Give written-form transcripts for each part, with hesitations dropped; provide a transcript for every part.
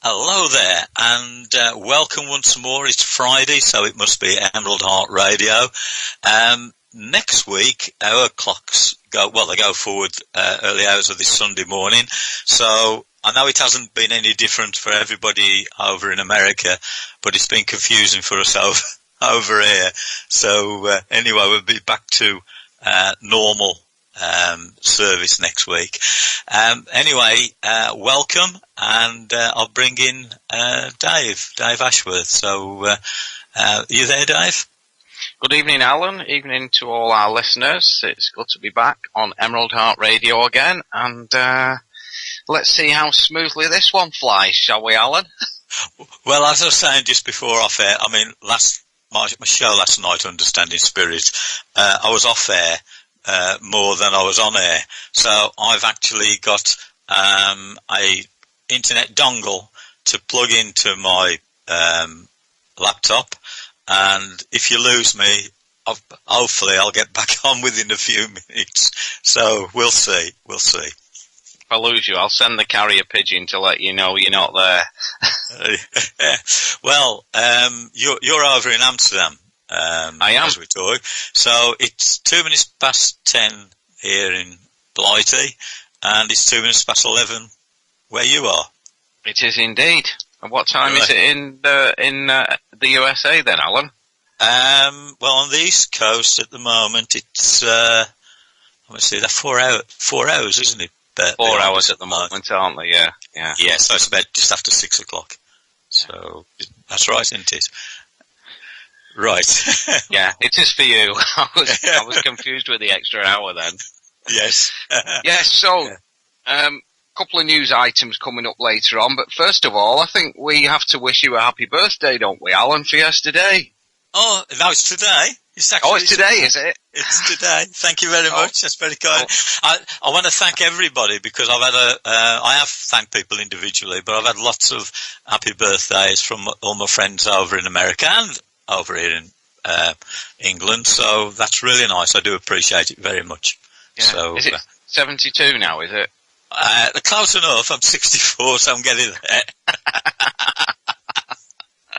Hello there, and welcome once more. It's Friday, so it must be Emerald Heart Radio. Next week, our clocks they go forward early hours of this Sunday morning. So I know it hasn't been any different for everybody over in America, but it's been confusing for us over here. So anyway, we'll be back to normal service next week. Anyway, welcome, and I'll bring in Dave Ashworth. So, you there, Dave? Good evening, Alan. Evening to all our listeners. It's good to be back on Emerald Heart Radio again, and let's see how smoothly this one flies, shall we, Alan? Well, as I was saying just before off air, I mean, my show last night, Understanding Spirit, I was off air more than I was on air. So I've actually got a internet dongle to plug into my laptop, and if you lose me, hopefully I'll get back on within a few minutes. So we'll see. If I lose you, I'll send the carrier pigeon to let you know you're not there. Well, you're over in Amsterdam. I am. As we talk. So it's 2 minutes past 10 here in Blighty, and it's 2 minutes past 11 where you are. It is indeed. And what time is it in the USA then, Alan? Well, on the East Coast at the moment, it's let me see, that's 4 hours, isn't it? 4 hours at the moment, aren't they? Yeah. Yeah. So it's about just after 6 o'clock. So that's right, isn't it? Right. Yeah, it is for you. I was confused with the extra hour then. Yes. Yes, so, couple of news items coming up later on, but first of all, I think we have to wish you a happy birthday, don't we, Alan, for yesterday? Oh, no, it's today. It's today, is it? It's today. Thank you very much. That's very kind. I want to thank everybody, because I have thanked people individually, but I've had lots of happy birthdays from all my friends over in America and over here in England, so that's really nice. I do appreciate it very much. Yeah. So, is it 72 now, is it? Close enough. I'm 64, so I'm getting there.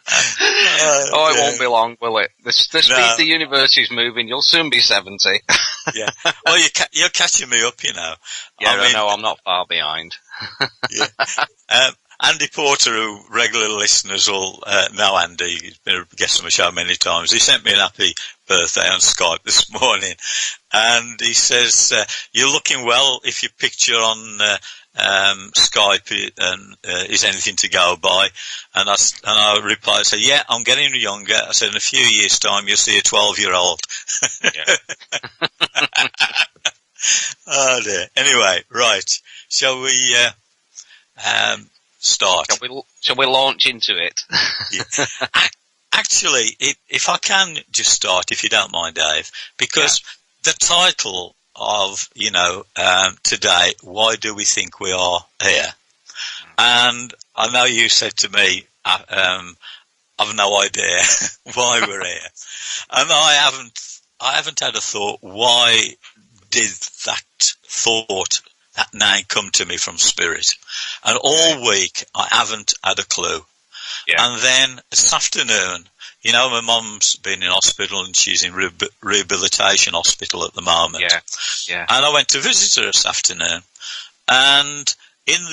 It won't be long, will it? The speed the universe is moving, you'll soon be 70. Yeah. Well, you're catching me up, you know. Yeah, I know. I'm not far behind. Yeah. Andy Porter, who regular listeners will know Andy, he's been a guest on the show many times. He sent me an happy birthday on Skype this morning, and he says, you're looking well if your picture on Skype is anything to go by. And I replied, I said, yeah, I'm getting younger. I said, in a few years' time, you'll see a 12-year-old. Yeah. Oh, dear. Anyway, right. Shall we start? Shall we launch into it? Yeah. Actually, if I can just start, if you don't mind, Dave, because the title of, today, Why Do We Think We Are Here? And I know you said to me, I've no idea why we're here. And I haven't had a thought, why did that name come to me from Spirit? And all week, I haven't had a clue. Yeah. And then this afternoon, my mum's been in hospital and she's in rehabilitation hospital at the moment. Yeah. And I went to visit her this afternoon. And in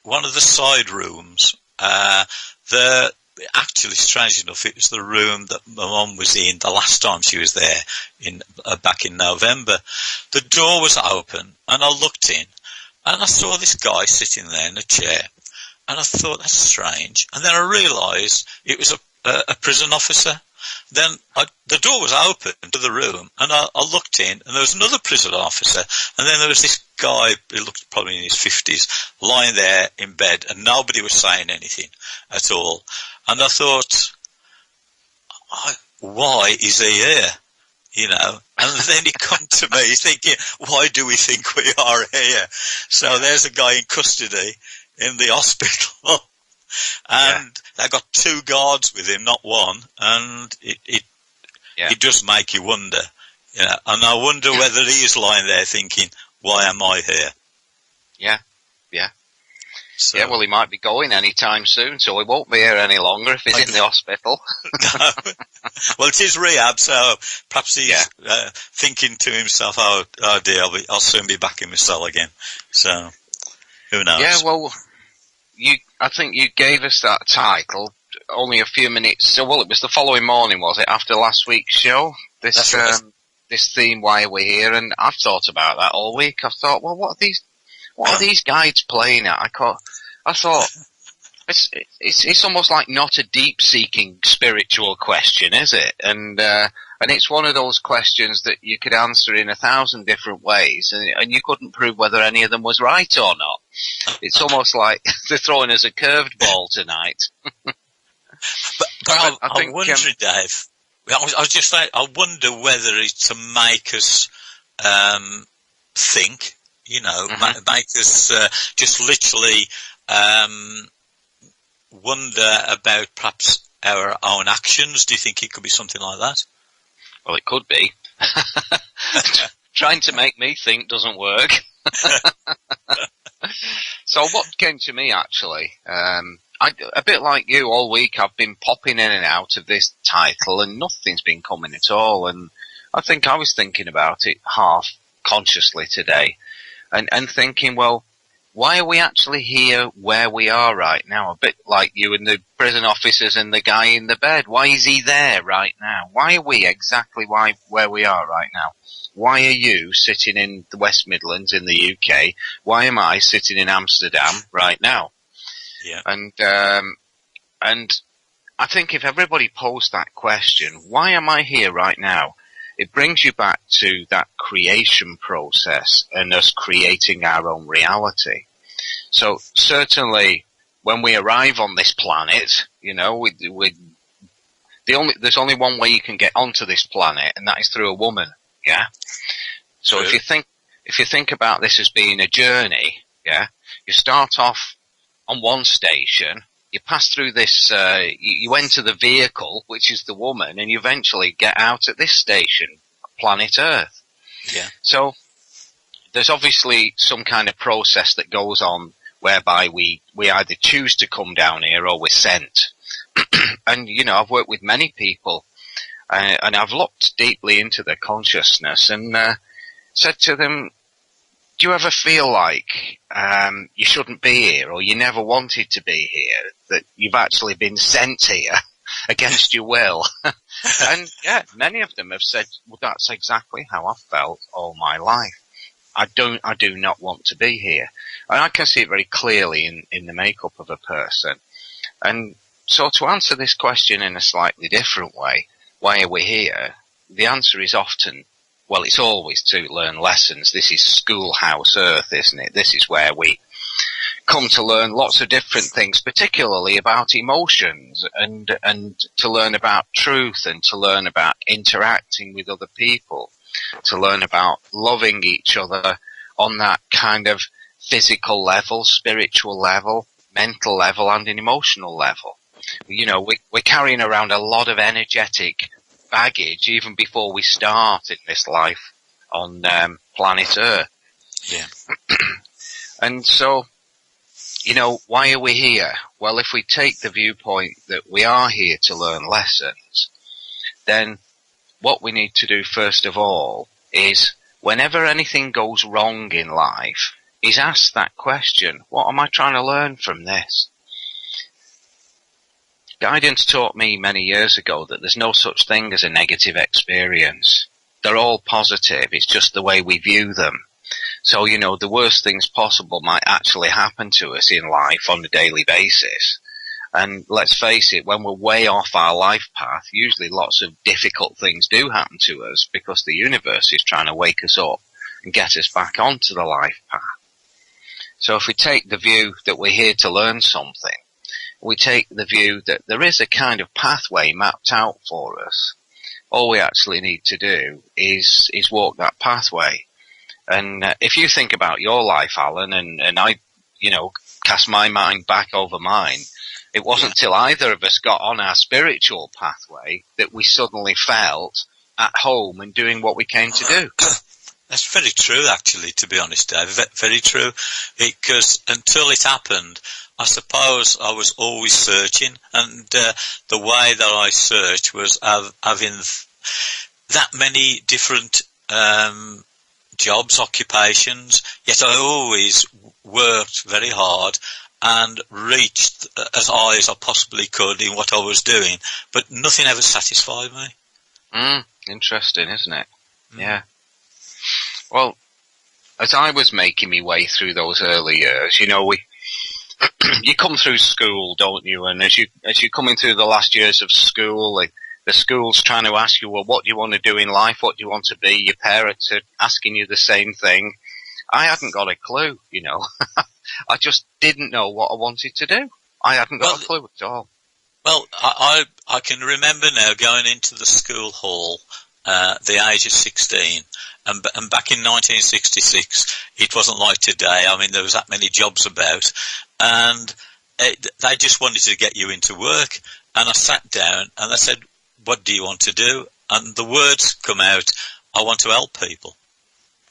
one of the side rooms, actually, strange enough, it was the room that my mum was in the last time she was there, back in November. The door was open, and I looked in, and I saw this guy sitting there in a chair, and I thought, that's strange. And then I realised it was a prison officer. Then the door was open to the room, and I looked in, and there was another prison officer, and then there was this guy, he looked probably in his 50s, lying there in bed, and nobody was saying anything at all. And I thought, why is he here? And then he come to me thinking, why do we think we are here? So there's a guy in custody in the hospital, and they got 2 guards with him, not one, and it does make you wonder, and I wonder whether he is lying there thinking, why am I here? Yeah. So. Yeah, well, he might be going any time soon, so he won't be here any longer if he's in the hospital. No. Well, it is rehab, so perhaps he's thinking to himself, "Oh dear, I'll soon be back in my cell again." So, who knows? Yeah, well, I think you gave us that title only a few minutes. So, well, it was the following morning, was it, after last week's show? That's right. This theme, Why Are We Here? And I've thought about that all week. I've thought, well, what are these guides playing at? I thought, it's almost like not a deep-seeking spiritual question, is it? And it's one of those questions that you could answer in 1,000 different ways, and you couldn't prove whether any of them was right or not. It's almost like they're throwing us a curved ball tonight. But I think, wonder, Dave. I was just saying, I wonder whether it's to make us think, make us just literally wonder about perhaps our own actions. Do you think it could be something like that? Well, it could be. Trying to make me think doesn't work. So what came to me, actually, a bit like you, all week I've been popping in and out of this title and nothing's been coming at all. And I think I was thinking about it half consciously today and thinking, well, why are we actually here where we are right now? A bit like you and the prison officers and the guy in the bed. Why is he there right now? Why are we exactly where we are right now? Why are you sitting in the West Midlands in the UK? Why am I sitting in Amsterdam right now? Yeah. And I think if everybody posed that question, why am I here right now? It brings you back to that creation process and us creating our own reality. So certainly when we arrive on this planet, there's only one way you can get onto this planet, and that is through a woman. Yeah. So if you think about this as being a journey, you start off on one station, you pass through this, you enter the vehicle, which is the woman, and you eventually get out at this station, planet Earth. Yeah. So there's obviously some kind of process that goes on whereby we either choose to come down here or we're sent. And, I've worked with many people, and I've looked deeply into their consciousness and said to them, do you ever feel like you shouldn't be here, or you never wanted to be here, that you've actually been sent here against your will? And yeah, many of them have said, well, that's exactly how I've felt all my life. I do not want to be here. And I can see it very clearly in the makeup of a person. And so to answer this question in a slightly different way, why are we here? The answer is often, well, it's always to learn lessons. This is schoolhouse Earth, isn't it? This is where we come to learn lots of different things, particularly about emotions and to learn about truth and to learn about interacting with other people, to learn about loving each other on that kind of physical level, spiritual level, mental level, and an emotional level. We're carrying around a lot of energetic baggage even before we start in this life on planet Earth. Yeah. And so, why are we here? Well, if we take the viewpoint that we are here to learn lessons, then what we need to do first of all is, whenever anything goes wrong in life, is ask that question, what am I trying to learn from this? Guidance taught me many years ago that there's no such thing as a negative experience. They're all positive, it's just the way we view them. So, the worst things possible might actually happen to us in life on a daily basis. And let's face it, when we're way off our life path, usually lots of difficult things do happen to us because the universe is trying to wake us up and get us back onto the life path. So if we take the view that we're here to learn something, we take the view that there is a kind of pathway mapped out for us. All we actually need to do is walk that pathway. And if you think about your life, Alan, and I, cast my mind back over mine, it wasn't till either of us got on our spiritual pathway that we suddenly felt at home and doing what we came to do. That's very true, actually, to be honest, Dave. Very true. Because until it happened, I suppose I was always searching, and the way that I searched was having that many different jobs, occupations, yet I always worked very hard and reached as high as I possibly could in what I was doing, but nothing ever satisfied me. Interesting, isn't it? Yeah. Well, as I was making my way through those early years, you come through school, don't you? And as you're coming through the last years of school, the school's trying to ask you, well, what do you want to do in life? What do you want to be? Your parents are asking you the same thing. I hadn't got a clue, I just didn't know what I wanted to do. I hadn't got a clue at all. Well, I can remember now going into the school hall the age of 16, and back in 1966, it wasn't like today. I mean, there was that many jobs about, and they just wanted to get you into work. And I sat down and I said, what do you want to do? And the words come out, I want to help people.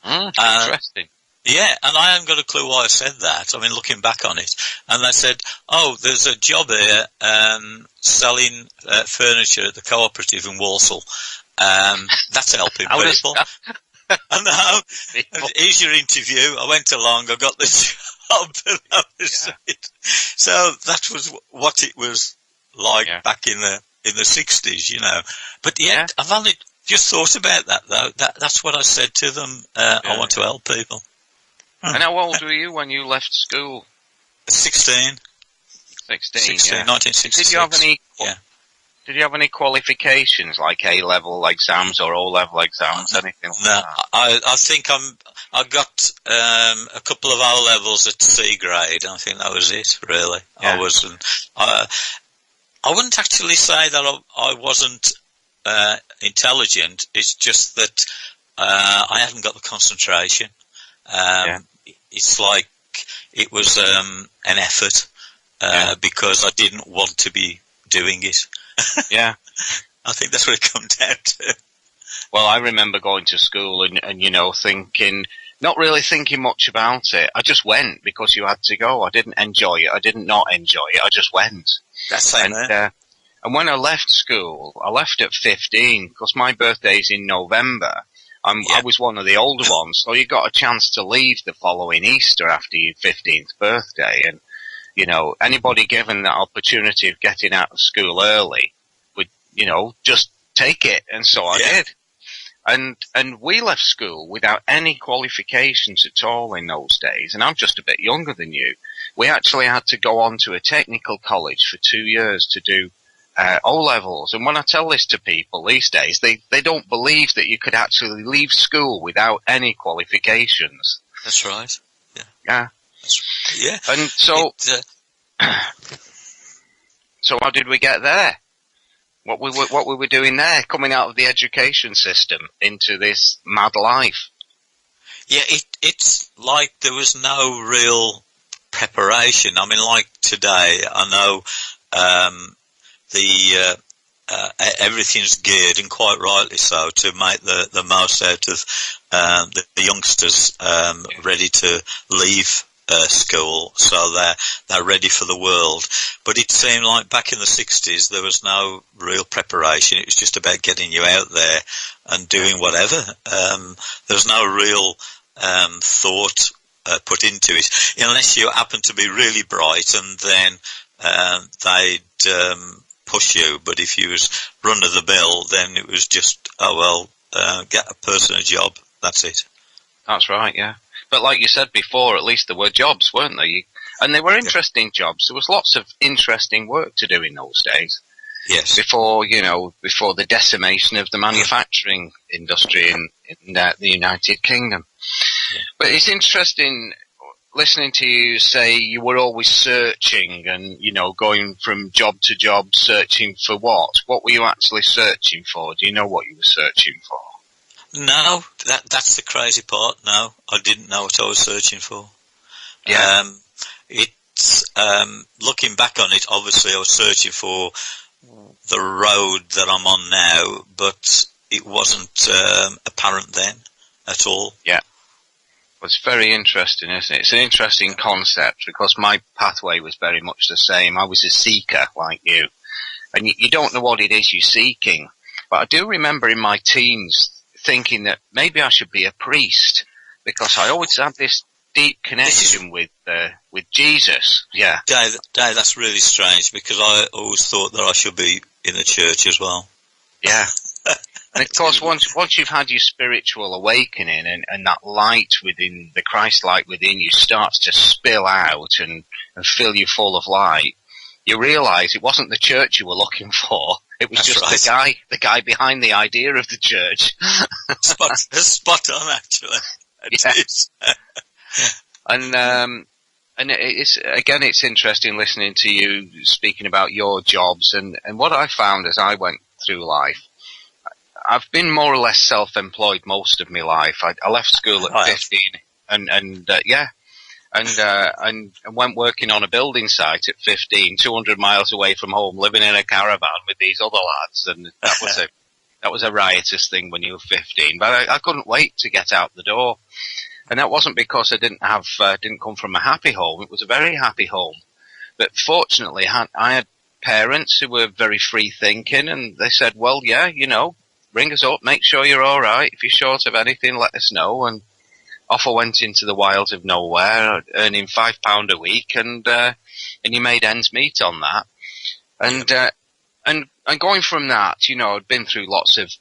Interesting. Yeah, and I haven't got a clue why I said that. I mean, looking back on it. And they said, oh, there's a job here selling furniture at the cooperative in Walsall. That's helping people. And now, here's your interview. I went along, I got the job, and that was it. So that was what it was like back in the 60s, But yet, I've only just thought about that, though. That's what I said to them. I want to help people. And how old were you when you left school? 16. 1966. Did you have any? Did you have any qualifications like A-level exams or O-level exams? Anything like that? I think I got a couple of O-levels at C grade. I think that was it, really. I wasn't. I wouldn't actually say that I wasn't intelligent. It's just that I hadn't got the concentration. It's like it was an effort because I didn't want to be doing it. Yeah. I think that's what it comes down to. Well, I remember going to school and thinking, not really thinking much about it. I just went because you had to go. I didn't enjoy it. I didn't not enjoy it. I just went. That's same there. And when I left school, I left at 15 because my birthday's in November. I was one of the older ones, so you got a chance to leave the following Easter after your 15th birthday. And, anybody given that opportunity of getting out of school early would, just take it. And so I did. And we left school without any qualifications at all in those days. And I'm just a bit younger than you. We actually had to go on to a technical college for 2 years to do O-levels. And when I tell this to people these days, they don't believe that you could actually leave school without any qualifications. That's right. Yeah. Yeah. And so, so how did we get there? What we were doing there, coming out of the education system into this mad life? Yeah, it's like there was no real preparation. I mean, like today, I know everything's geared, and quite rightly so, to make the most out of the youngsters ready to leave school, so they're ready for the world. But it seemed like back in the 60s there was no real preparation. It was just about getting you out there and doing whatever. There was no real thought put into it, unless you happen to be really bright, and then they'd push you. But if you was run of the mill, then it was just, get a person a job, that's it. That's right, yeah. But like you said before, at least there were jobs, weren't there? And they were interesting jobs. There was lots of interesting work to do in those days. Yes. Before the decimation of the manufacturing industry in the United Kingdom. Yeah. But it's interesting listening to you say you were always searching and, going from job to job, searching for what? What were you actually searching for? Do you know what you were searching for? No, that's the crazy part. No, I didn't know what I was searching for. Yeah. It's looking back on it, obviously I was searching for the road that I'm on now, but it wasn't apparent then. at all. Yeah. Well, it's very interesting, isn't it? It's an interesting concept because my pathway was very much the same. I was a seeker like you. And you don't know what it is you're seeking. But I do remember in my teens thinking that maybe I should be a priest because I always had this deep connection with Jesus. Yeah. Dave, that's really strange because I always thought that I should be in a church as well. Yeah. And of course, once you've had your spiritual awakening and that light within, the Christ light within you starts to spill out and fill you full of light, you realise it wasn't the church you were looking for. It was the guy behind the idea of the church. Spot on, actually. It is. And it's interesting listening to you speaking about your jobs and what I found as I went through life. I've been more or less self-employed most of my life. I left school at 15 and went working on a building site at 15, 200 miles away from home, living in a caravan with these other lads. And that was a riotous thing when you were 15, but I couldn't wait to get out the door. And that wasn't because I didn't come from a happy home. It was a very happy home. But fortunately, I had parents who were very free thinking and they said, well, yeah, ring us up, make sure you're all right. If you're short of anything, let us know. And off I went into the wilds of nowhere, earning £5 a week, and you made ends meet on that. And going from that, I'd been through lots of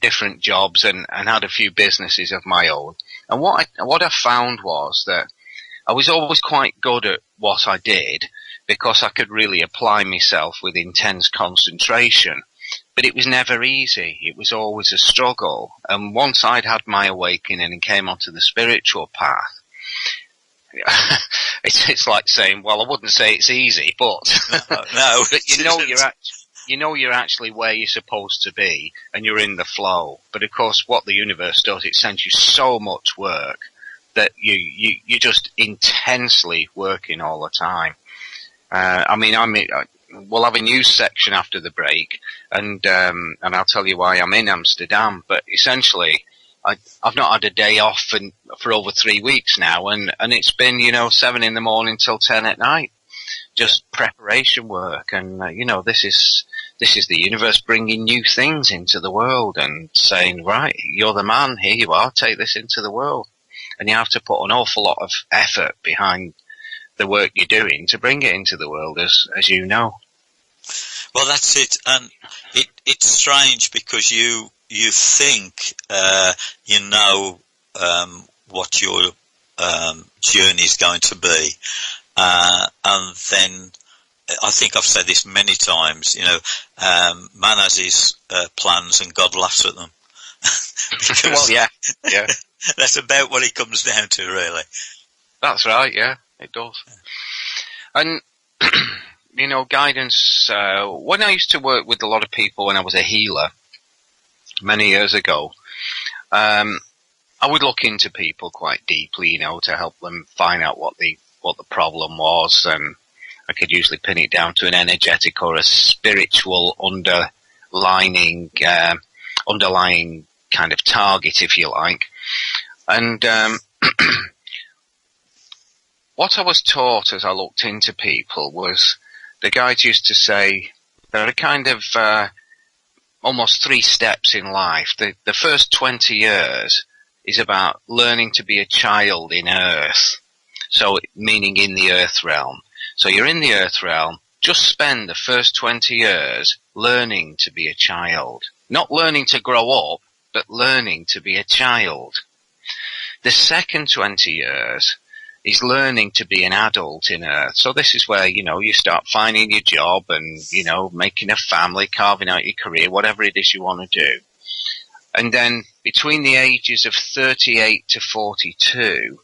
different jobs and had a few businesses of my own. And what I found was that I was always quite good at what I did because I could really apply myself with intense concentration. But it was never easy. It was always a struggle. And once I'd had my awakening and came onto the spiritual path, it's like saying, well, I wouldn't say it's easy, but no, but you're actually where you're supposed to be, and you're in the flow. But of course, what the universe does, it sends you so much work that you're just intensely working all the time. We'll have a news section after the break, and I'll tell you why I'm in Amsterdam. But essentially, I've not had a day off for over 3 weeks now, and it's been 7 in the morning till 10 at night, just preparation work. And this is the universe bringing new things into the world and saying, right, you're the man, here you are, take this into the world. And you have to put an awful lot of effort behind the work you're doing to bring it into the world, as you know. Well, that's it, and it's strange because you think what your journey is going to be, and then I think I've said this many times. Man has his plans and God laughs at them. Well, yeah. That's about what it comes down to, really. That's right, yeah, it does. And, guidance, when I used to work with a lot of people when I was a healer many years ago, I would look into people quite deeply, to help them find out what the problem was, and I could usually pin it down to an energetic or a spiritual underlying kind of target, if you like. And what I was taught as I looked into people was the guides used to say there are kind of almost 3 steps in life. The first 20 years is about learning to be a child in Earth, so meaning in the Earth realm. So you're in the Earth realm, just spend the first 20 years learning to be a child. Not learning to grow up, but learning to be a child. The second 20 years is learning to be an adult in Earth. So this is where, you start finding your job and, making a family, carving out your career, whatever it is you want to do. And then between the ages of 38 to 42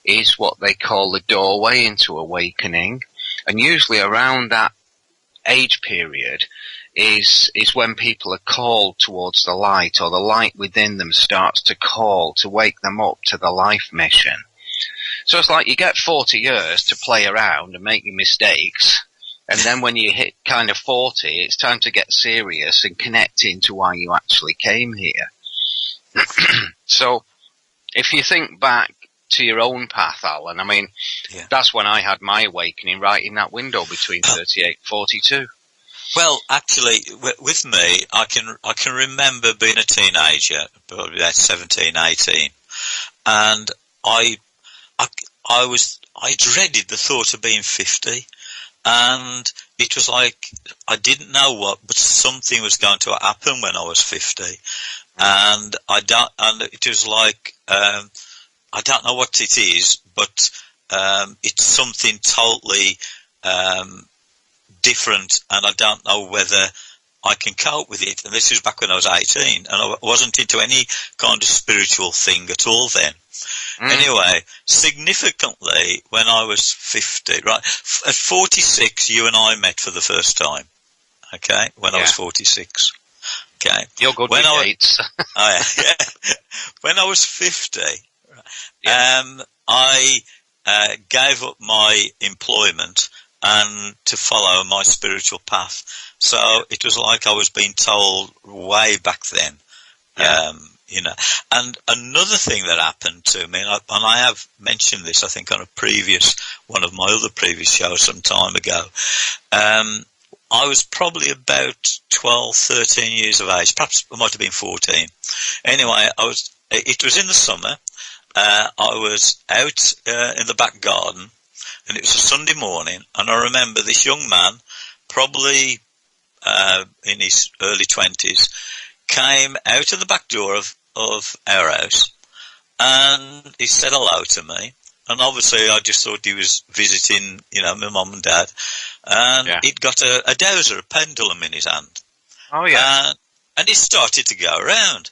is what they call the doorway into awakening. And usually around that age period is when people are called towards the light, or the light within them starts to call to wake them up to the life mission. So it's like you get 40 years to play around and make your mistakes, and then when you hit kind of 40, it's time to get serious and connect into why you actually came here. So if you think back to your own path, Alan, I mean, that's when I had my awakening, right in that window between 38 and 42. Well, actually, with me, I can remember being a teenager, probably about 17, 18, and I dreaded the thought of being 50, and it was like I didn't know what, but something was going to happen when I was 50, and it was like I don't know what it is, but it's something totally different, and I don't know whether I can cope with it. And this was back when I was 18, and I wasn't into any kind of spiritual thing at all then. Anyway, significantly, when I was 50, right, at 46, you and I met for the first time, okay, when I was 46. Okay. You're good with dates. When I was 50, I gave up my employment and to follow my spiritual path. So it was like I was being told way back then, you know. And another thing that happened to me, and I have mentioned this, I think, on one of my other previous shows some time ago. I was probably about 12, 13 years of age. Perhaps I might have been 14. Anyway, it was in the summer. I was out in the back garden, and it was a Sunday morning, and I remember this young man, probably in his early 20s, came out of the back door of our house, and he said hello to me, and obviously I just thought he was visiting, you know, my mum and dad, and he'd got a dowser, a pendulum in his hand. Oh, yeah. And he started to go around,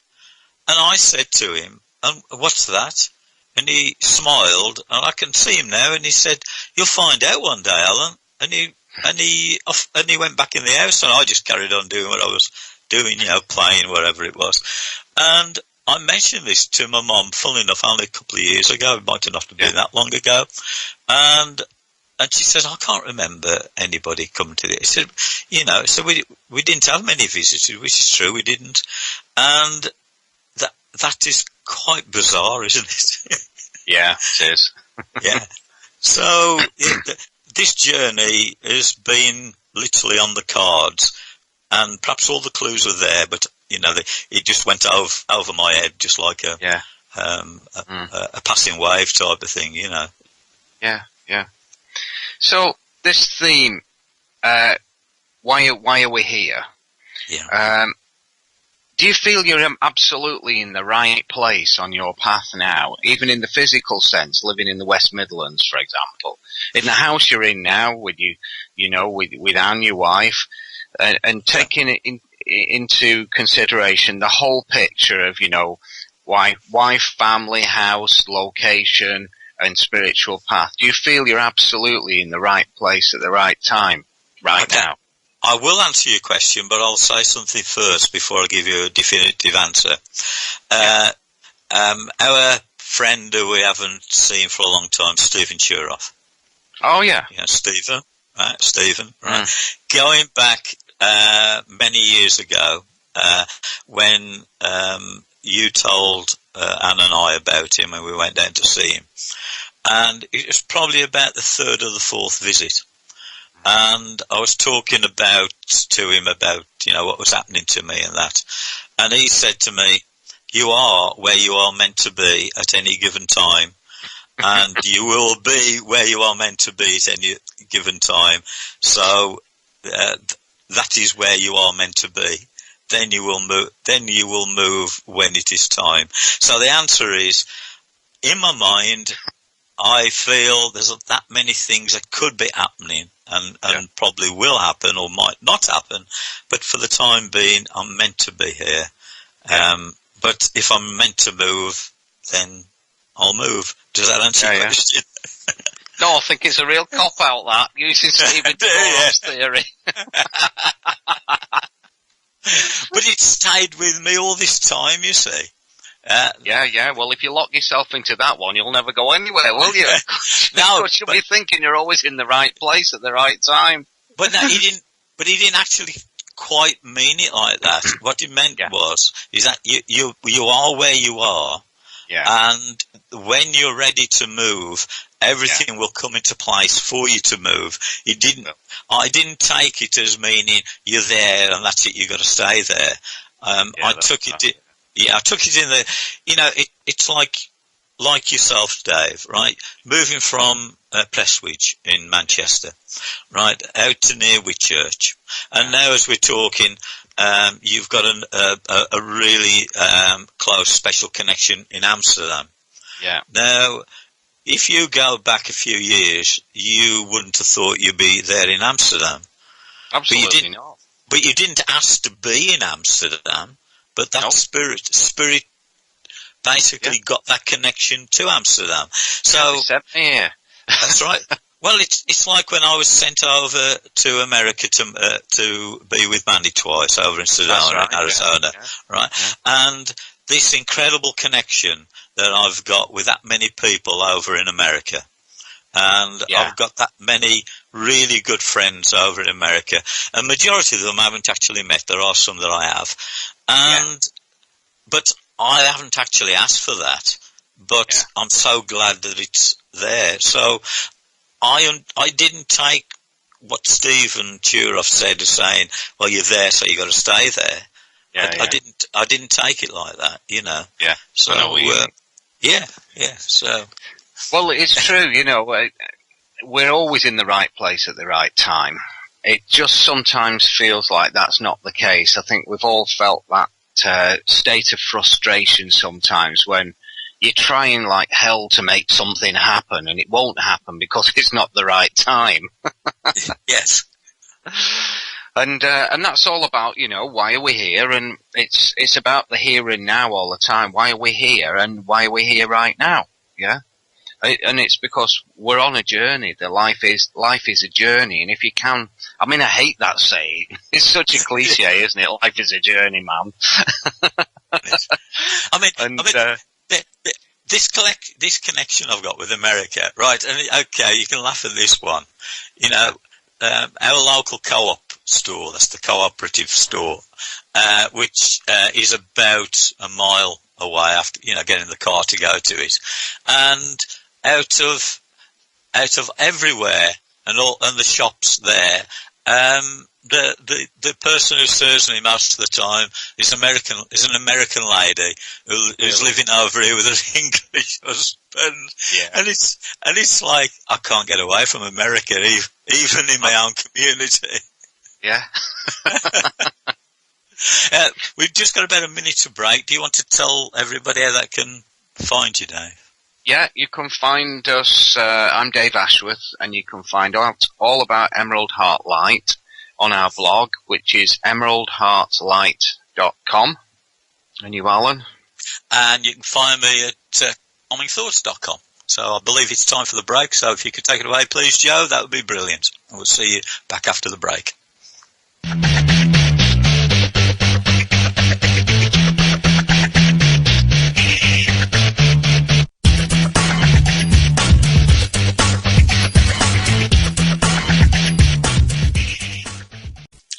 and I said to him, what's that? And he smiled, and I can see him now, and he said, you'll find out one day, Alan. And he went back in the house, and I just carried on doing what I was doing, you know, playing, wherever it was. And I mentioned this to my mum, funnily enough, only a couple of years ago. It might not have been that long ago. And she says, I can't remember anybody coming to this. I said, you know, so we didn't have many visitors, which is true, we didn't. And that is quite bizarre, isn't it? Yeah, it is. Yeah. So this journey has been literally on the cards, and perhaps all the clues were there, but you know, it just went over my head, just like a passing wave type of thing, you know. Yeah, yeah. So this theme, why are we here? Yeah. Do you feel you're absolutely in the right place on your path now, even in the physical sense, living in the West Midlands, for example, in the house you're in now with with Anne, your wife, and taking it into consideration the whole picture of, you know, wife, family, house, location, and spiritual path? Do you feel you're absolutely in the right place at the right time now? I will answer your question, but I'll say something first before I give you a definitive answer. Our friend who we haven't seen for a long time, Stephen Churoff. Oh, yeah. Yeah, Stephen, right? Going back many years ago, when you told Anne and I about him and we went down to see him, and it was probably about the third or the fourth visit. And I was talking to him about, you know, what was happening to me and that. And he said to me, you are where you are meant to be at any given time. And you will be where you are meant to be at any given time. So, that is where you are meant to be. Then you will move when it is time. So the answer is, in my mind, I feel there's that many things that could be happening and probably will happen or might not happen, but for the time being, I'm meant to be here. But if I'm meant to move, then I'll move. Does that answer your question? No, I think it's a real cop-out, that, using Stephen Churoff's theory. But it stayed with me all this time, you see. Well, if you lock yourself into that one, you'll never go anywhere, will you? No, you'll be thinking you're always in the right place at the right time. But no, he didn't actually quite mean it like that. What he meant is that you are where you are, Yeah. And when you're ready to move, everything will come into place for you to move. I didn't take it as meaning you're there and that's it, you've got to stay there. I took it in the, it's like yourself, Dave, right? Moving from Prestwich in Manchester, right, out to near Whitchurch. And now as we're talking, you've got a really close special connection in Amsterdam. Yeah. Now, if you go back a few years, you wouldn't have thought you'd be there in Amsterdam. Absolutely not. But you didn't ask to be in Amsterdam, but that spirit basically got that connection to Amsterdam. So that's right. Well, it's like when I was sent over to America to be with Mandy twice over in Sedona, Arizona, right? Yeah. And this incredible connection that I've got with that many people over in America. And I've got that many really good friends over in America. A majority of them I haven't actually met. There are some that I have. But I haven't actually asked for that. But I'm so glad that it's there. So I didn't take what Stephen Turoff said as saying, well, you're there, so you've got to stay there. I didn't take it like that, Yeah. So, so. Well, it's true, we're always in the right place at the right time. It just sometimes feels like that's not the case. I think we've all felt that state of frustration sometimes when you're trying like hell to make something happen and it won't happen because it's not the right time. Yes. And that's all about, why are we here? And it's about the here and now all the time. Why are we here? And why are we here right now? Yeah. And it's because we're on a journey. Life is a journey. And if you can, I hate that saying. It's such a cliche, isn't it? Life is a journey, man. This connection I've got with America, right? And okay, you can laugh at this one. Our local co-op store, that's the cooperative store, which is about a mile away after, getting the car to go to it. And out of everywhere and the shops there, the person who serves me most of the time is an American lady who's living over here with her English husband. Yeah. And it's like I can't get away from America even in my own community. Yeah. We've just got about a minute to break. Do you want to tell everybody how they can find you, Dave? Yeah, you can find us. I'm Dave Ashworth, and you can find out all about Emerald Heart Light on our blog, which is emeraldheartlight.com. And you, Alan? And you can find me at calmingthoughts.com. So I believe it's time for the break. So if you could take it away, please, Joe, that would be brilliant. And we'll see you back after the break.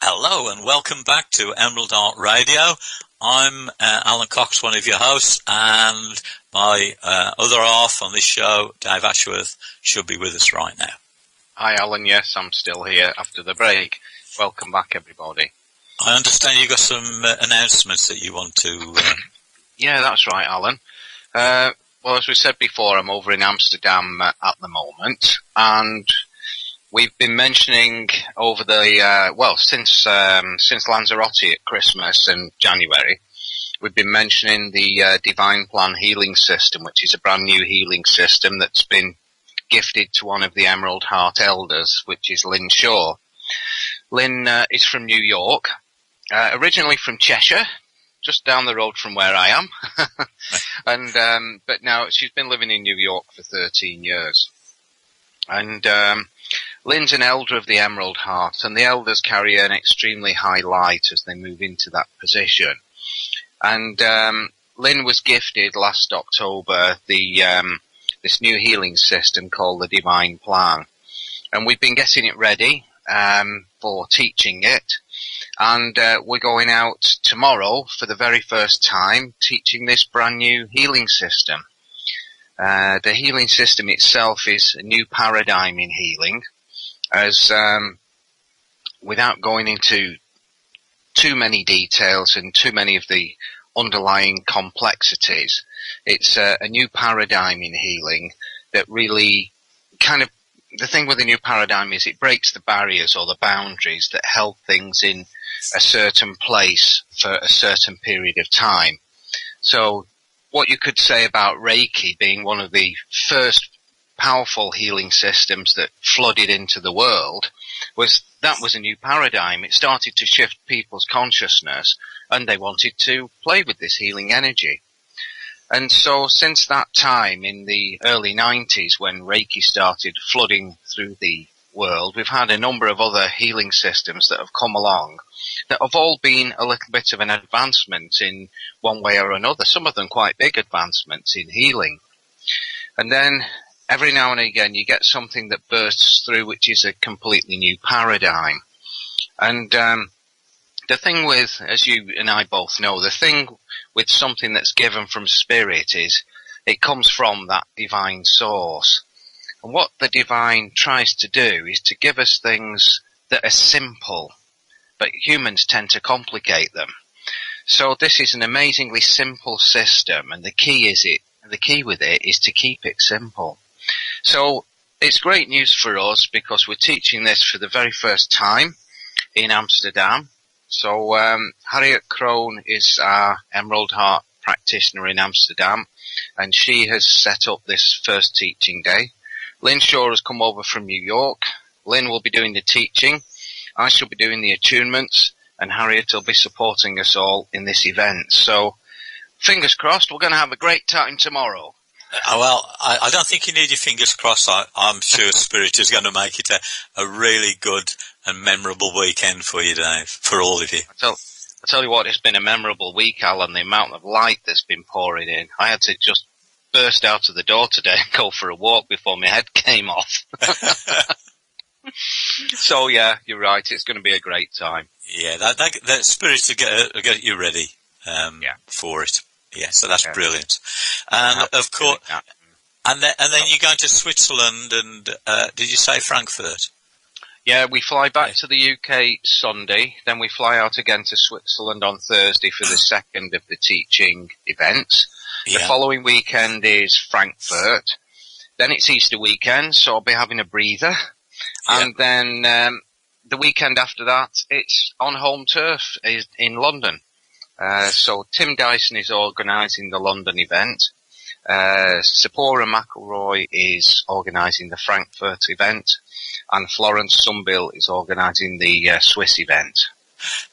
Hello and welcome back to Emerald Heart Radio. I'm Alan Cox, one of your hosts, and my other half on this show, Dave Ashworth, should be with us right now. Hi Alan, yes, I'm still here after the break. Welcome back, everybody. I understand you got some announcements that you want to... Yeah, that's right, Alan. Well, as we said before, I'm over in Amsterdam at the moment, and we've been mentioning over the, since Lanzarote at Christmas and January, we've been mentioning the Divine Plan Healing System, which is a brand new healing system that's been gifted to one of the Emerald Heart Elders, which is Lynn Shaw. Lynn is from New York, originally from Cheshire, just down the road from where I am. And but now she's been living in New York for 13 years. And Lynn's an elder of the Emerald Heart, and the elders carry an extremely high light as they move into that position. And Lynn was gifted last October this new healing system called the Divine Plan. And we've been getting it ready. for teaching it. And we're going out tomorrow for the very first time teaching this brand new healing system. The healing system itself is a new paradigm in healing, as without going into too many details and too many of the underlying complexities, it's a new paradigm in healing that really kind of, the thing with the new paradigm is it breaks the barriers or the boundaries that held things in a certain place for a certain period of time. So what you could say about Reiki being one of the first powerful healing systems that flooded into the world was that was a new paradigm. It started to shift people's consciousness, and they wanted to play with this healing energy. And so since that time in the early 90s when Reiki started flooding through the world, we've had a number of other healing systems that have come along that have all been a little bit of an advancement in one way or another, some of them quite big advancements in healing. And then every now and again you get something that bursts through which is a completely new paradigm. And the thing with, as you and I both know, the thing with something that's given from spirit is it comes from that divine source. And what the divine tries to do is to give us things that are simple, but humans tend to complicate them. So this is an amazingly simple system, and the key with it is to keep it simple. So it's great news for us because we're teaching this for the very first time in Amsterdam. So Harriet Kroon is our Emerald Heart practitioner in Amsterdam, and she has set up this first teaching day. Lynn Shaw has come over from New York. Lynn will be doing the teaching. I shall be doing the attunements, and Harriet will be supporting us all in this event. So fingers crossed, we're going to have a great time tomorrow. Well, I don't think you need your fingers crossed. I'm sure Spirit is going to make it a really good and memorable weekend for you, Dave, for all of you. I tell you what, it's been a memorable week, Alan, the amount of light that's been pouring in. I had to just burst out of the door today and go for a walk before my head came off. So, yeah, you're right. It's going to be a great time. Yeah, that Spirit will get you ready for it. Yeah, so that's brilliant. And of course, and then you're going to Switzerland, and did you say Frankfurt? Yeah, we fly back to the UK Sunday, then we fly out again to Switzerland on Thursday for the second of the teaching events. The following weekend is Frankfurt. Then it's Easter weekend, so I'll be having a breather. Yeah. And then the weekend after that, it's on home turf in London. So Tim Dyson is organising the London event. Sephora McElroy is organising the Frankfurt event. And Florence Sunbill is organising the Swiss event.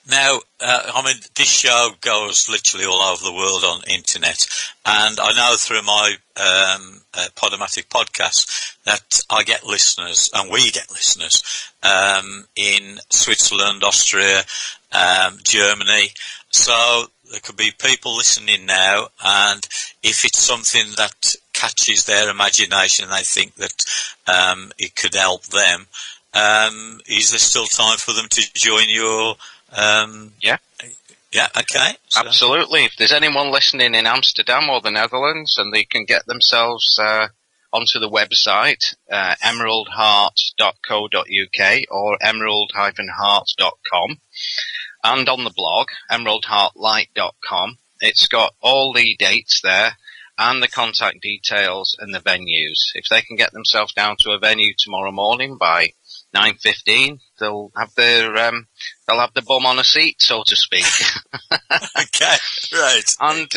Now, I mean, this show goes literally all over the world on internet, and I know through my Podomatic podcast that I get listeners, and we get listeners, in Switzerland, Austria, Germany. So there could be people listening now, and if it's something that catches their imagination and they think that it could help them, is there still time for them to join your okay. So. Absolutely. If there's anyone listening in Amsterdam or the Netherlands and they can get themselves onto the website, emeraldheart.co.uk or emerald-heart.com, and on the blog, emeraldheartlight.com, it's got all the dates there and the contact details and the venues. If they can get themselves down to a venue tomorrow morning by 9:15, they'll have the bum on a seat, so to speak. Okay, right. And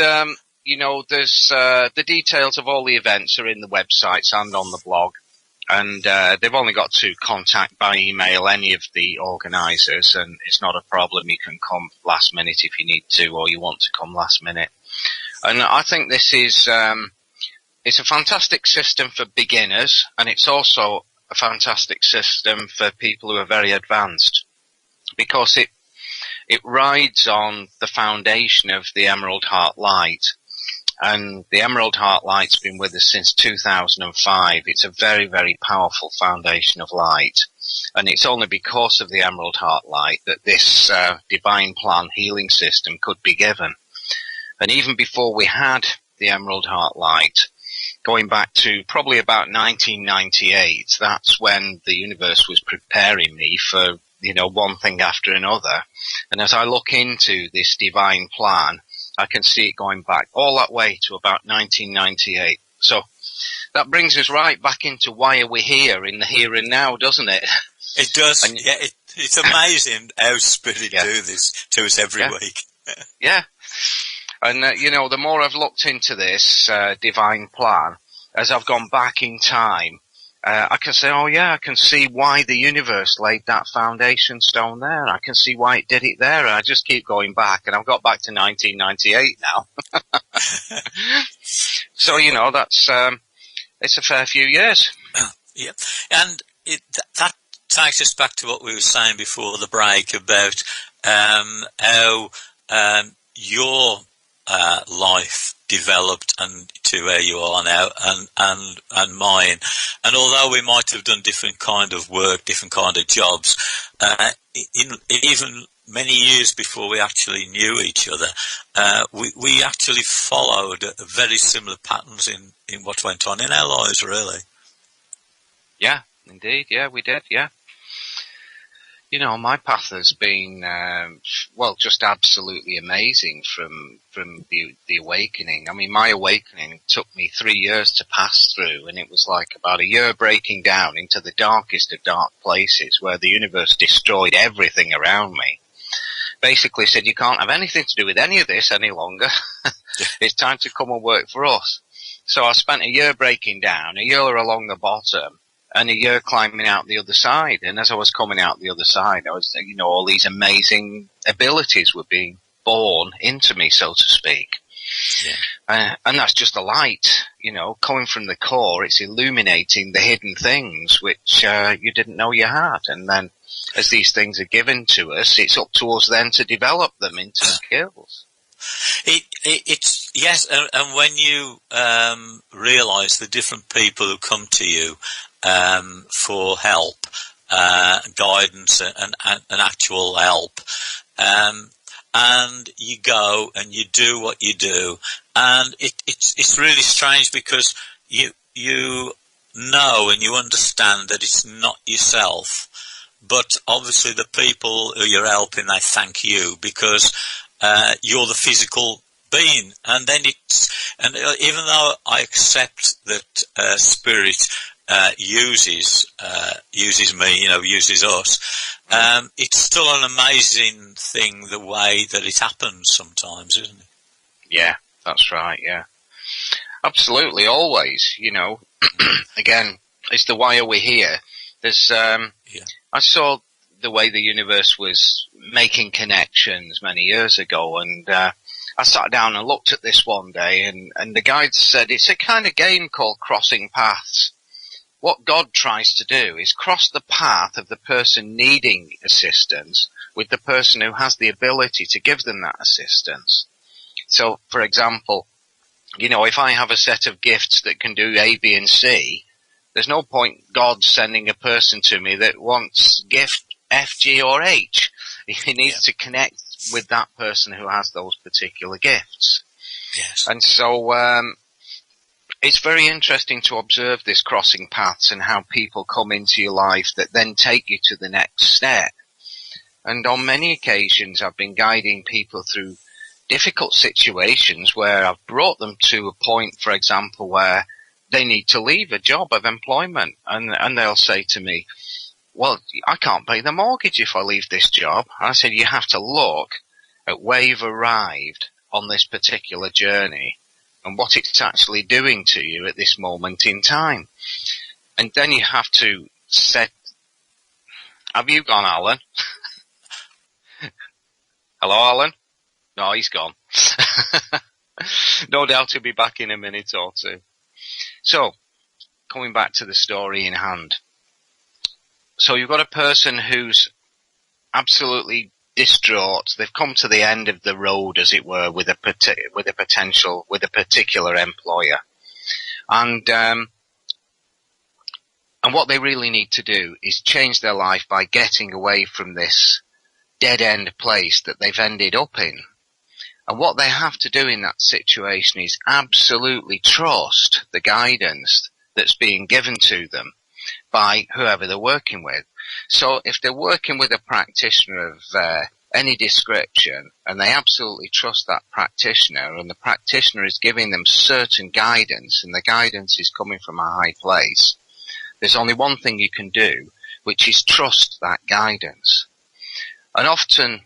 there's the details of all the events are in the websites and on the blog. And they've only got to contact by email any of the organisers, and it's not a problem. You can come last minute if you need to, or you want to come last minute. And I think this is it's a fantastic system for beginners, and it's also a fantastic system for people who are very advanced, because it rides on the foundation of the Emerald Heart Light. And the Emerald Heart Light's been with us since 2005. It's a very, very powerful foundation of light. And it's only because of the Emerald Heart Light that this divine plan healing system could be given. And even before we had the Emerald Heart Light, going back to probably about 1998, that's when the universe was preparing me for, one thing after another. And as I look into this divine plan, I can see it going back all that way to about 1998. So that brings us right back into why are we here in the here and now, doesn't it? It does. And, yeah, it's amazing how Spirit do this to us every week. Yeah. And, the more I've looked into this divine plan, as I've gone back in time, I can say, I can see why the universe laid that foundation stone there. I can see why it did it there. And I just keep going back, and I've got back to 1998 now. So, that's, it's a fair few years. Yeah. And that takes us back to what we were saying before the break about how your life developed and to where you are now, and mine. And although we might have done different kind of work, different kind of jobs, even many years before we actually knew each other, we actually followed very similar patterns in what went on in our lives, really. Yeah, indeed. Yeah, we did. Yeah. My path has been, just absolutely amazing from the awakening. I mean, my awakening took me 3 years to pass through, and it was like about a year breaking down into the darkest of dark places where the universe destroyed everything around me. Basically said, you can't have anything to do with any of this any longer. It's time to come and work for us. So I spent a year breaking down, a year along the bottom, and a year climbing out the other side. And as I was coming out the other side, I was, all these amazing abilities were being born into me, so to speak. Yeah. And that's just the light, coming from the core. It's illuminating the hidden things which you didn't know you had. And then as these things are given to us, it's up to us then to develop them into skills. It's yes, and when you realise the different people who come to you for help, guidance, and actual help, and you go and you do what you do, and it's really strange because you know and you understand that it's not yourself, but obviously the people who you're helping, they thank you because you're the physical being. And then even though I accept that Spirit uses me, uses us, it's still an amazing thing the way that it happens sometimes, isn't it? Yeah, that's right. Yeah, absolutely. Always, again, it's the why are we here? There's, I saw the way the universe was making connections many years ago, and I sat down and looked at this one day, and the guide said it's a kind of game called crossing paths. What God tries to do is cross the path of the person needing assistance with the person who has the ability to give them that assistance. So, for example, if I have a set of gifts that can do A, B, and C, there's no point God sending a person to me that wants gift F, G, or H. He needs to connect with that person who has those particular gifts. Yes. And so it's very interesting to observe this crossing paths and how people come into your life that then take you to the next step. And on many occasions I've been guiding people through difficult situations where I've brought them to a point, for example, where they need to leave a job of employment, and they'll say to me, well, I can't pay the mortgage if I leave this job. I said, you have to look at where you've arrived on this particular journey and what it's actually doing to you at this moment in time. And then you have to set... Have you gone, Alan? Hello, Alan? No, he's gone. No doubt he'll be back in a minute or two. So, coming back to the story in hand. So you've got a person who's absolutely distraught. They've come to the end of the road, as it were, with a particular employer. And And what they really need to do is change their life by getting away from this dead-end place that they've ended up in. And what they have to do in that situation is absolutely trust the guidance that's being given to them by whoever they're working with. So if they're working with a practitioner of any description, and they absolutely trust that practitioner, and the practitioner is giving them certain guidance, and the guidance is coming from a high place, there's only one thing you can do, which is trust that guidance. And often,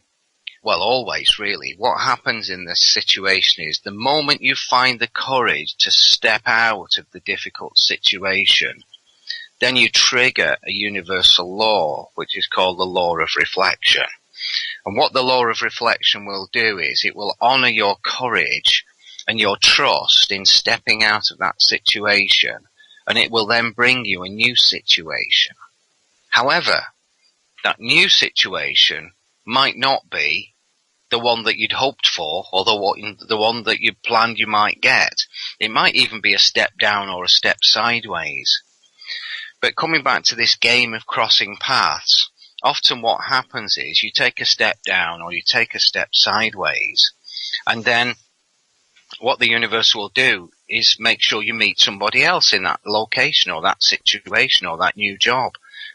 well, always really, what happens in this situation is the moment you find the courage to step out of the difficult situation, then you trigger a universal law, which is called the law of reflection. And what the law of reflection will do is it will honor your courage and your trust in stepping out of that situation, and it will then bring you a new situation. However, that new situation might not be the one that you'd hoped for, or the one that you planned you might get. It might even be a step down or a step sideways. But coming back to this game of crossing paths, often what happens is you take a step down or you take a step sideways, and then what the universe will do is make sure you meet somebody else in that location or that situation or that new job.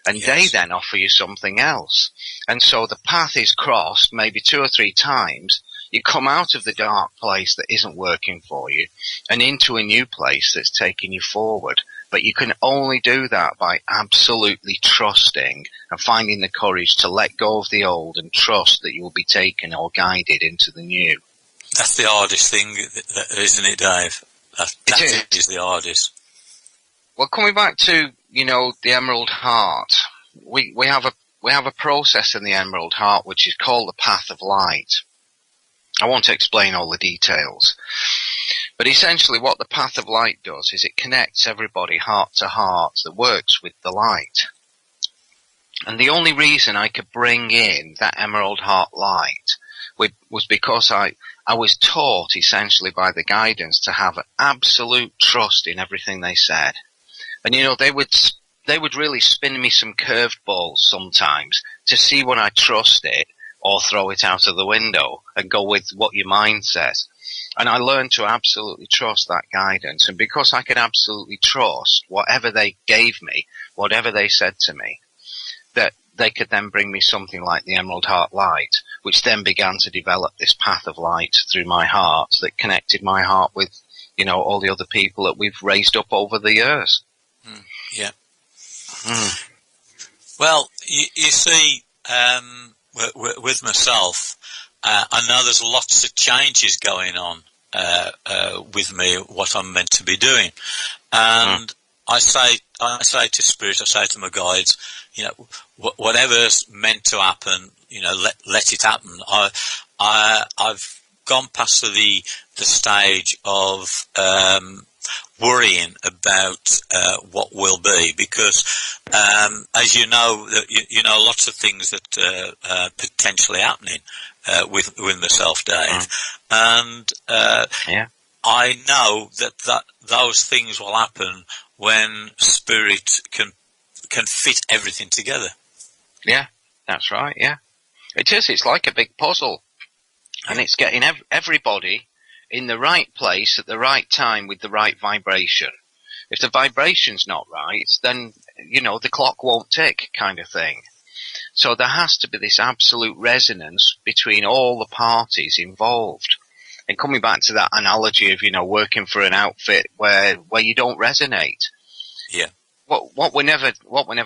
And yes, they then offer you something else. And so the path is crossed maybe 2 or 3 times. You come out of the dark place that isn't working for you and into a new place that's taking you forward. But you can only do that by absolutely trusting and finding the courage to let go of the old and trust that you will be taken or guided into the new. That's the hardest thing, isn't it, Dave? That is the hardest. Well, coming back to, the Emerald Heart, we have a process in the Emerald Heart which is called the Path of Light. I won't explain all the details, but essentially what the Path of Light does is it connects everybody heart to heart that works with the light. And the only reason I could bring in that Emerald Heart light was because I was taught essentially by the guidance to have absolute trust in everything they said. And they would really spin me some curved balls sometimes to see when I trust it or throw it out of the window and go with what your mind says. And I learned to absolutely trust that guidance. And because I could absolutely trust whatever they gave me, whatever they said to me, that they could then bring me something like the Emerald Heart light, which then began to develop this path of light through my heart that connected my heart with, all the other people that we've raised up over the years. Yeah. Well, you see, with myself, I know there's lots of changes going on with me, what I'm meant to be doing, and I say to Spirit, I say to my guides, whatever's meant to happen, let it happen. I've gone past the stage of worrying about what will be, because as you know, lots of things that are potentially happening with myself, Dave, and I know that those things will happen when Spirit can fit everything together. Yeah, that's right. Yeah, it is. It's like a big puzzle, and it's getting everybody in the right place at the right time with the right vibration. If the vibration's not right, then, the clock won't tick, kind of thing. So there has to be this absolute resonance between all the parties involved. And coming back to that analogy of, working for an outfit where you don't resonate. Yeah. What we're never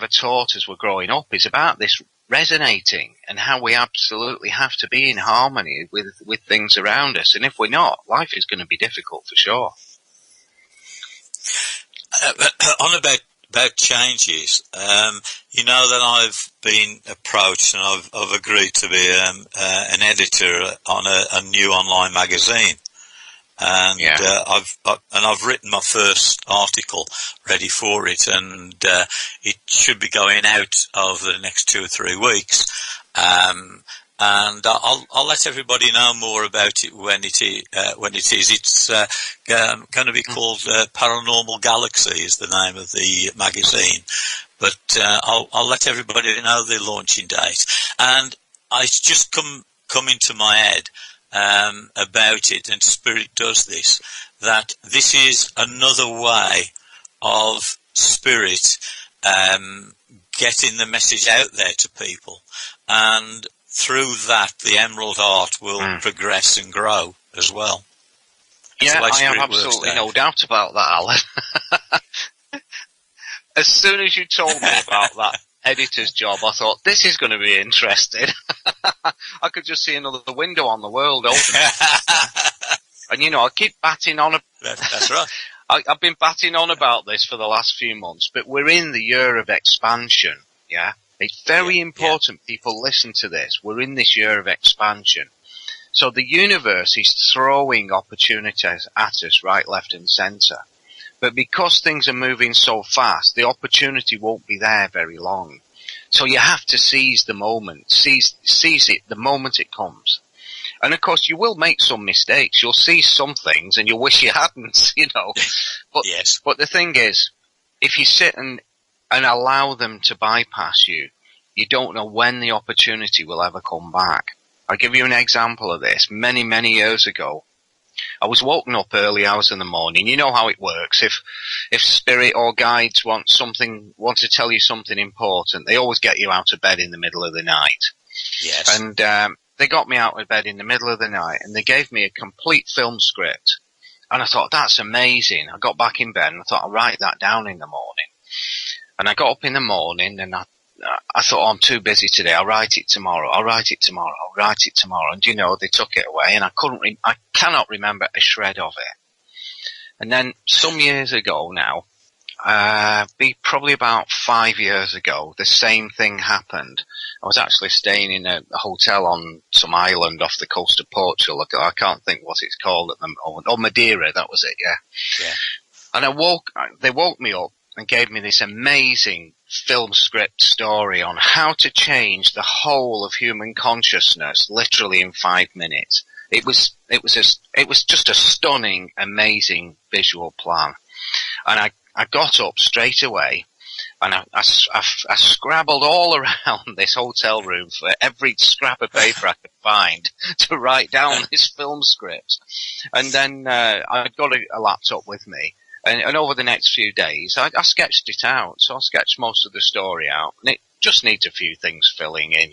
taught as we're growing up is about this resonating and how we absolutely have to be in harmony with things around us. And if we're not, life is going to be difficult for sure. On about changes, you know that I've been approached and I've agreed to be an editor on a new online magazine. And I've written my first article ready for it, and it should be going out over the next 2 or 3 weeks. And I'll let everybody know more about it when it is. It's going to be called Paranormal Galaxy is the name of the magazine, But I'll let everybody know the launching date. And it's just come into my head about it, and Spirit does this, that this is another way of Spirit getting the message out there to people. And through that, the Emerald Heart will progress and grow as well. Yeah, I have absolutely no doubt about that, Alan. As soon as you told me about that editor's job, I thought, this is going to be interesting. I could just see another window on the world open. And, I keep batting on. That's right. I've been batting on about this for the last few months, but we're in the year of expansion, yeah? It's very important people listen to this. We're in this year of expansion. So the universe is throwing opportunities at us right, left and centre. But because things are moving so fast, the opportunity won't be there very long. So you have to seize the moment, seize it the moment it comes. And of course you will make some mistakes. You'll see some things and you'll wish you hadn't, But, yes. But the thing is, if you sit and allow them to bypass you, you don't know when the opportunity will ever come back. I'll give you an example of this. Many, many years ago, I was woken up early hours in the morning. You know how it works. If spirit or guides want to tell you something important, they always get you out of bed in the middle of the night. Yes. And they got me out of bed in the middle of the night, and they gave me a complete film script. And I thought, that's amazing. I got back in bed and I thought, I'll write that down in the morning. And I got up in the morning and I thought, I'm too busy today. I'll write it tomorrow. And they took it away, and I cannot remember a shred of it. And then some years ago now, probably about 5 years ago, the same thing happened. I was actually staying in a hotel on some island off the coast of Portugal. I can't think what it's called at the moment. Oh, Madeira, that was it, yeah. Yeah. And they woke me up and gave me this amazing film script story on how to change the whole of human consciousness literally in 5 minutes. It was just a stunning, amazing visual plan. And I got up straight away and I scrabbled all around this hotel room for every scrap of paper I could find to write down this film script. And then I got a laptop with me. And over the next few days, I sketched it out. So I sketched most of the story out. And it just needs a few things filling in,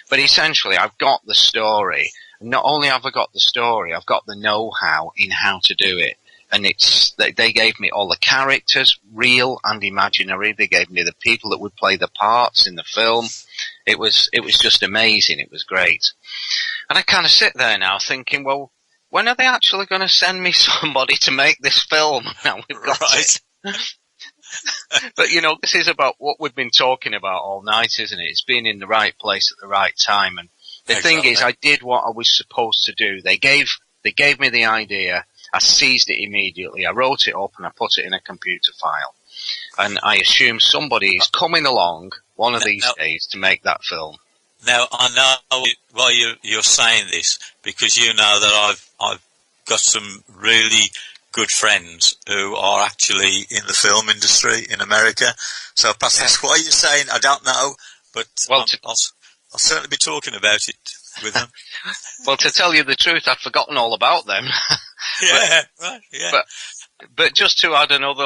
But essentially, I've got the story. Not only have I got the story, I've got the know-how in how to do it. And they gave me all the characters, real and imaginary. They gave me the people that would play the parts in the film. It was just amazing. It was great. And I kind of sit there now thinking, well, when are they actually going to send me somebody to make this film? Now we've got it. But, this is about what we've been talking about all night, isn't it? It's being in the right place at the right time. And the thing is, I did what I was supposed to do. They gave me the idea. I seized it immediately. I wrote it up and I put it in a computer file. And I assume somebody is coming along one of these days to make that film. Now, I know why you're saying this, because you know that I've got some really good friends who are actually in the film industry in America. So perhaps that's why you're saying, I don't know, but I'll certainly be talking about it with them. Well, to tell you the truth, I'd forgotten all about them. But just to add another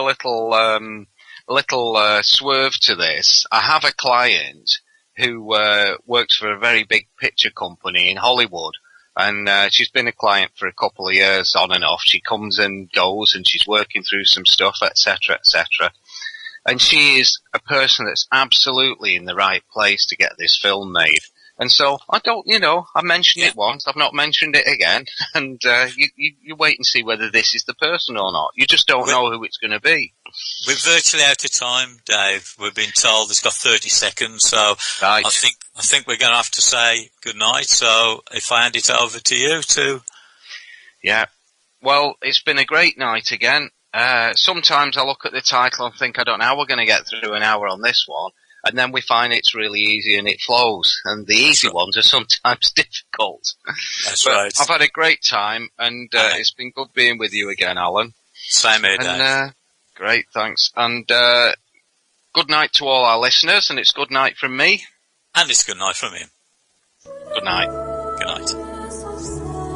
little swerve to this, I have a client who works for a very big picture company in Hollywood. And she's been a client for a couple of years on and off. She comes and goes and she's working through some stuff, etc., etc. And she is a person that's absolutely in the right place to get this film made. And so I mentioned it once, I've not mentioned it again. And you wait and see whether this is the person or not. You just don't know who it's going to be. We're virtually out of time, Dave. We've been told it's got 30 seconds, so right. I think we're going to have to say goodnight. So if I hand it over to you too. Yeah. Well, it's been a great night again. Sometimes I look at the title and think, I don't know how we're going to get through an hour on this one. And then we find it's really easy and it flows. And the easy ones are sometimes difficult. That's right. I've had a great time, and it's been good being with you again, Alan. Same here, Dave. Great, thanks. And good night to all our listeners, and it's good night from me. And it's good night from him. Good night. Good night.